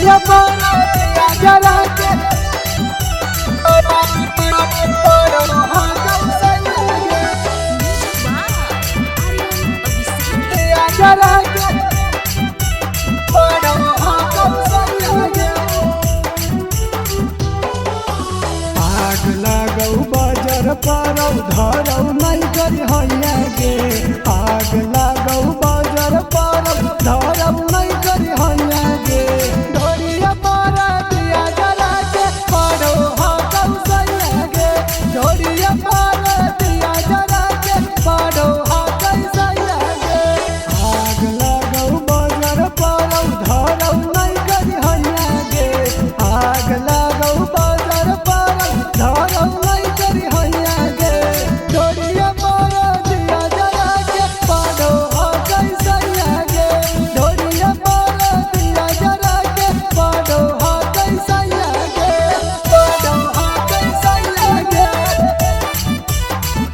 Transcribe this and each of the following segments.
ढोलिया पर दिया जला के आग लागौ बाजार पारौ धरौ नहीं करी हैया गे आग लागौ बाजार पारौ धरौ नहीं करी हैया गे ढोलिया पर दिया जला के पड़ो हाकौ सैया गे ढोलिया पर दिया जला के पड़ो हाकौ सैया गे आग लागौ बाजार पारौ धरौ नहीं करी हैया गे आग लागौ बाजार पारौ धरौ नहीं करी हैया गे ढोलिया पर दिया जला के पड़ो हाकौ सैया गे ढोलिया पर दिया जला के पड़ो हाकौ सैया गे पड़ो हाकौ सैया गे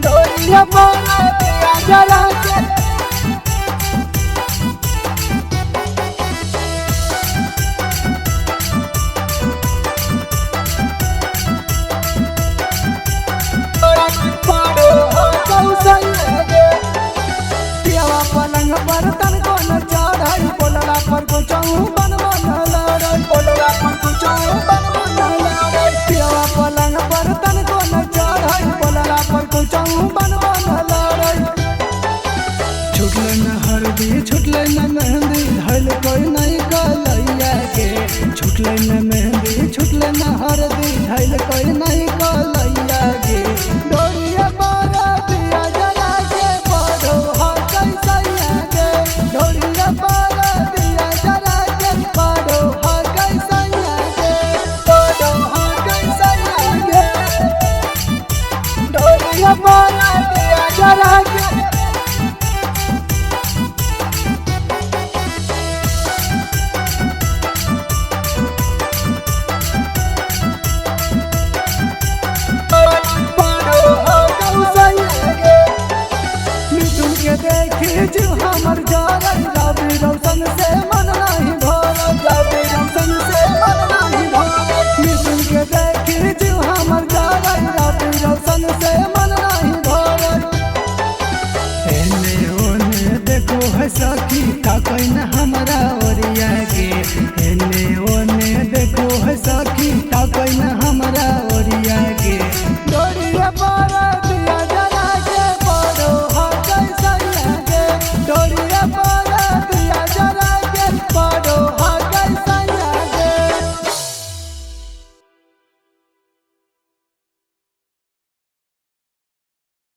ढोलिया पर दिया जला के पलंग पर तन को न चढ़ाई बोलला पर कुछ बन बन लड़ाई बोलला पर कुछ बन बन लड़ाई पियावा पलंग पर तन को न चढ़ाई बोलला पर कुछ बन बन लड़ाई छुटले न हरदी छुटले न मेहंदी धैल कोई नहीं कलैया के छुटले न मेहंदी छुटले न हरदी धैल कोई नहीं कलैया के ढोलिया पर दिया जला के पड़ो हाकौ सैया गे ढोलिया पर दिया जला के पड़ो हाकौ सैया गे पड़ो हाकौ सैया गे ढोलिया पर दिया जला के मिथुन के देखी जो हमर जारल रवि रोशन से मन नहीं भरल रवि रोशन से मन नहीं भरल मिथुन के देखी जो हमर जारल रवि रोशन से मन नहीं भरल एने ओने देखो है सखी ताकै न